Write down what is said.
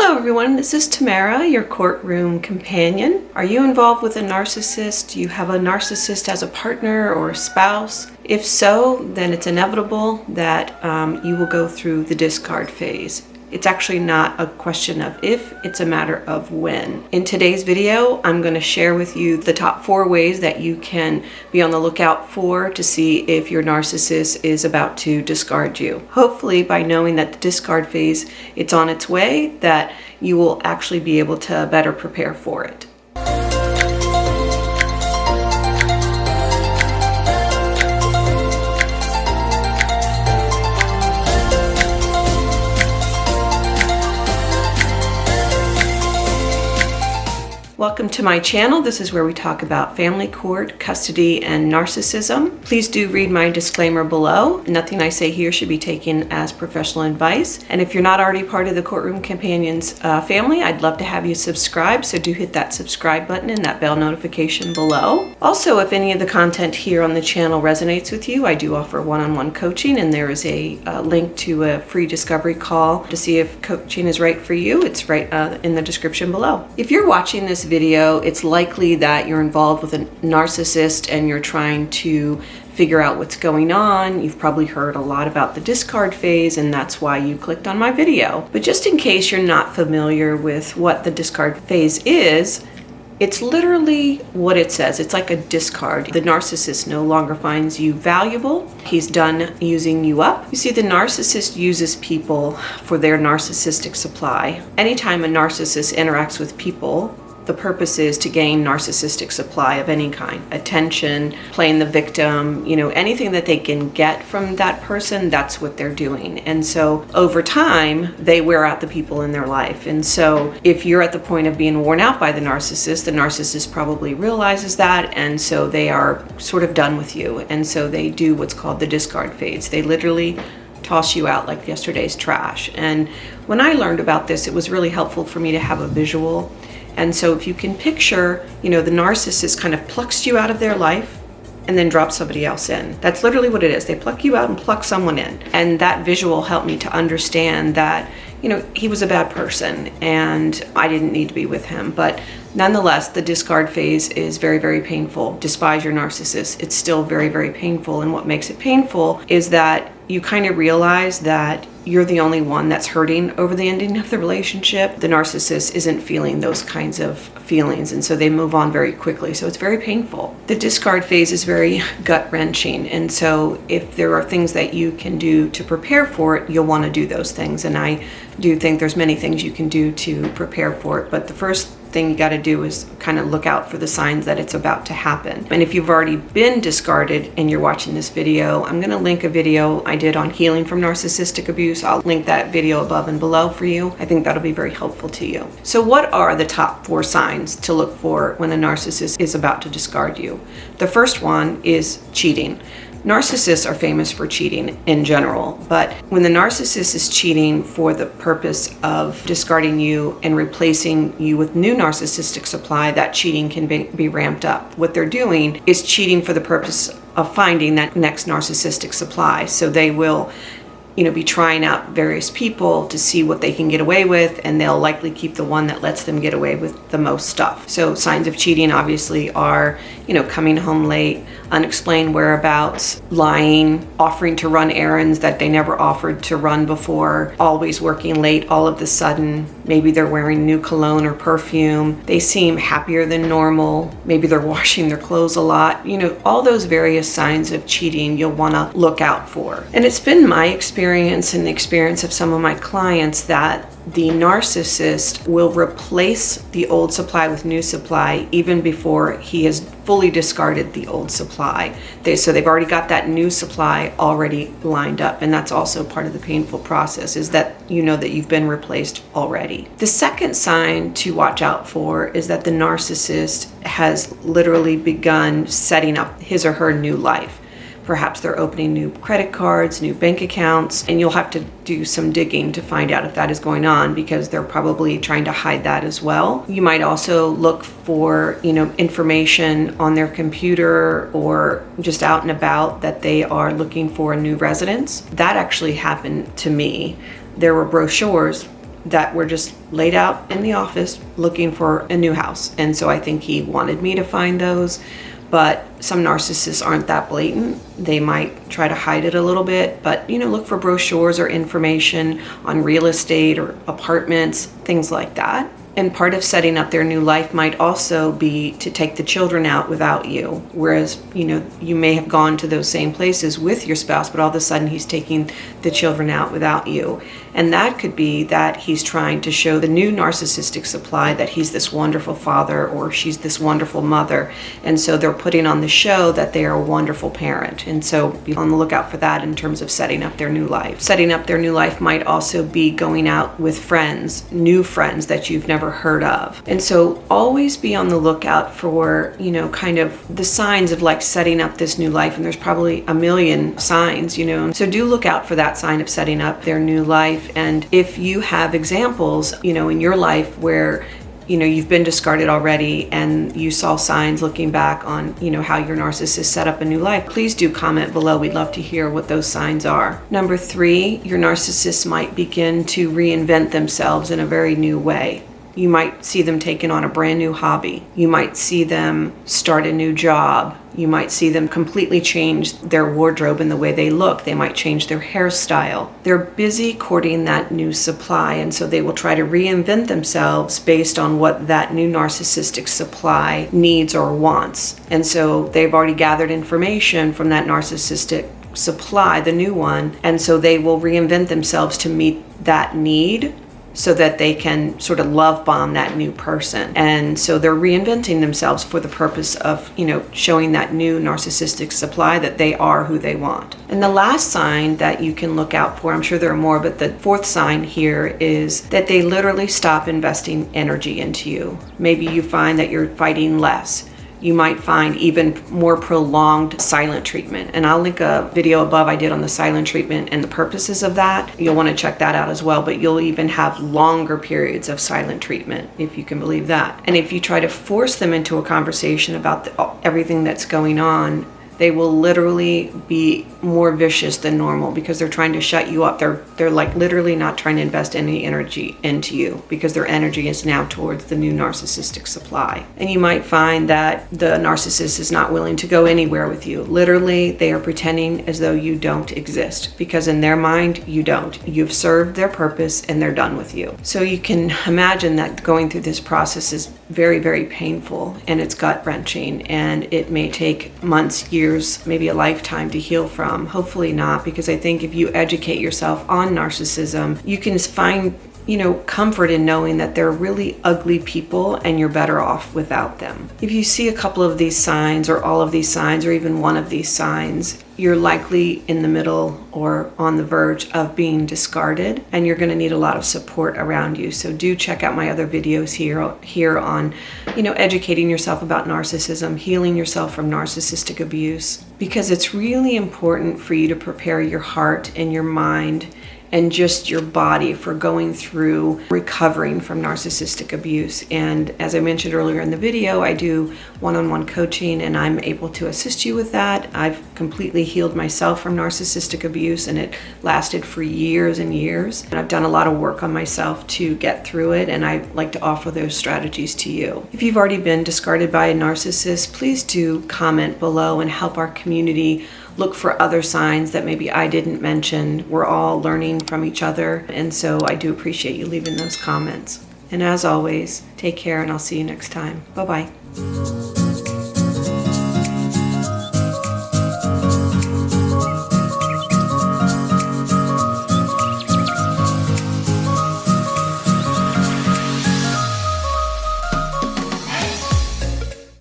Hello everyone, this is Tamara, your courtroom companion. Are you involved with a narcissist? Do you have a narcissist as a partner or a spouse? If so, then it's inevitable that you will go through the discard phase. It's actually not a question of if, it's a matter of when. In today's video, I'm going to share with you the top 4 ways that you can be on the lookout for to see if your narcissist is about to discard you. Hopefully, by knowing that the discard phase, it's on its way, that you will actually be able to better prepare for it. Welcome to my channel. This is where we talk about family court, custody, and narcissism. Please do read my disclaimer below. Nothing I say here should be taken as professional advice. And if you're not already part of the Courtroom Companions family, I'd love to have you subscribe. So do hit that subscribe button and that bell notification below. Also, if any of the content here on the channel resonates with you, I do offer one-on-one coaching, and there is a link to a free discovery call to see if coaching is right for you. It's right in the description below. If you're watching this video, it's likely that you're involved with a narcissist and you're trying to figure out what's going on. You've probably heard a lot about the discard phase, and that's why you clicked on my video. But just in case you're not familiar with what the discard phase is, it's literally what it says. It's like a discard. The narcissist no longer finds you valuable. He's done using you up. You see, the narcissist uses people for their narcissistic supply. Anytime a narcissist interacts with people, the purpose is to gain narcissistic supply of any kind. Attention, playing the victim, anything that they can get from that person, that's what they're doing. And so over time, they wear out the people in their life. And so if you're at the point of being worn out by the narcissist probably realizes that, and so they are sort of done with you. And so they do what's called the discard phase. They literally toss you out like yesterday's trash. And when I learned about this, it was really helpful for me to have a visual. And so if you can picture, the narcissist kind of plucks you out of their life and then drops somebody else in. That's literally what it is. They pluck you out and pluck someone in. And that visual helped me to understand that, he was a bad person and I didn't need to be with him. But nonetheless, the discard phase is very, very painful. Despise your narcissist. It's still very, very painful. And what makes it painful is that you kind of realize that you're the only one that's hurting over the ending of the relationship. The narcissist isn't feeling those kinds of feelings, and so they move on very quickly. So it's very painful. The discard phase is very gut-wrenching, and so if there are things that you can do to prepare for it, you'll want to do those things. And I do think there's many things you can do to prepare for it, but the first thing you got to do is kind of look out for the signs that it's about to happen. And if you've already been discarded and you're watching this video, I'm going to link a video I did on healing from narcissistic abuse. I'll link that video above and below for you. I think that'll be very helpful to you. So what are the top 4 signs to look for when a narcissist is about to discard you? The first one is cheating. Narcissists are famous for cheating in general, but when the narcissist is cheating for the purpose of discarding you and replacing you with new narcissistic supply, that cheating can be ramped up. What they're doing is cheating for the purpose of finding that next narcissistic supply. So they will be trying out various people to see what they can get away with, and they'll likely keep the one that lets them get away with the most stuff. So signs of cheating obviously are, coming home late, unexplained whereabouts, lying, offering to run errands that they never offered to run before, always working late all of a sudden. Maybe they're wearing new cologne or perfume. They seem happier than normal. Maybe they're washing their clothes a lot. All those various signs of cheating you'll want to look out for. And it's been my experience and the experience of some of my clients that the narcissist will replace the old supply with new supply even before he has fully discarded the old supply. So they've already got that new supply already lined up, and that's also part of the painful process, is that that you've been replaced already. The second sign to watch out for is that the narcissist has literally begun setting up his or her new life. Perhaps they're opening new credit cards, new bank accounts, and you'll have to do some digging to find out if that is going on, because they're probably trying to hide that as well. You might also look for, information on their computer or just out and about that they are looking for a new residence. That actually happened to me. There were brochures that were just laid out in the office looking for a new house. And so I think he wanted me to find those. But some narcissists aren't that blatant. They might try to hide it a little bit, but look for brochures or information on real estate or apartments, things like that. And part of setting up their new life might also be to take the children out without you. Whereas, you may have gone to those same places with your spouse, but all of a sudden he's taking the children out without you. And that could be that he's trying to show the new narcissistic supply that he's this wonderful father or she's this wonderful mother. And so they're putting on the show that they are a wonderful parent. And so be on the lookout for that in terms of setting up their new life. Setting up their new life might also be going out with friends, new friends that you've never heard of. And so always be on the lookout for, kind of the signs of like setting up this new life. And there's probably a million signs, So do look out for that sign of setting up their new life. And if you have examples, in your life where you've been discarded already and you saw signs looking back on, how your narcissist set up a new life, please do comment below. We'd love to hear what those signs are. Number 3, your narcissist might begin to reinvent themselves in a very new way. You might see them taking on a brand new hobby. You might see them start a new job. You might see them completely change their wardrobe and the way they look. They might change their hairstyle. They're busy courting that new supply, and so they will try to reinvent themselves based on what that new narcissistic supply needs or wants. And so they've already gathered information from that narcissistic supply, the new one, and so they will reinvent themselves to meet that need, so that they can sort of love bomb that new person. And so they're reinventing themselves for the purpose of, showing that new narcissistic supply that they are who they want. And the last sign that you can look out for, I'm sure there are more, but the 4th sign here is that they literally stop investing energy into you. Maybe you find that you're fighting less. You might find even more prolonged silent treatment. And I'll link a video above I did on the silent treatment and the purposes of that. You'll want to check that out as well, but you'll even have longer periods of silent treatment, if you can believe that. And if you try to force them into a conversation about everything that's going on, they will literally be more vicious than normal because they're trying to shut you up. They're like literally not trying to invest any energy into you because their energy is now towards the new narcissistic supply. And you might find that the narcissist is not willing to go anywhere with you. Literally, they are pretending as though you don't exist because in their mind, you don't. You've served their purpose and they're done with you. So you can imagine that going through this process is very, very painful and it's gut-wrenching, and it may take months, years, maybe a lifetime to heal from. Hopefully not, because I think if you educate yourself on narcissism, you can find comfort in knowing that they're really ugly people and you're better off without them. If you see a couple of these signs or all of these signs or even one of these signs, you're likely in the middle or on the verge of being discarded, and you're going to need a lot of support around you. So do check out my other videos here on, educating yourself about narcissism, healing yourself from narcissistic abuse, because it's really important for you to prepare your heart and your mind and just your body for going through recovering from narcissistic abuse. And as I mentioned earlier in the video, I do one-on-one coaching and I'm able to assist you with that. I've completely healed myself from narcissistic abuse and it lasted for years and years. And I've done a lot of work on myself to get through it, and I like to offer those strategies to you. If you've already been discarded by a narcissist, please do comment below and help our community look for other signs that maybe I didn't mention. We're all learning from each other, and so I do appreciate you leaving those comments. And as always, take care and I'll see you next time. Bye-bye.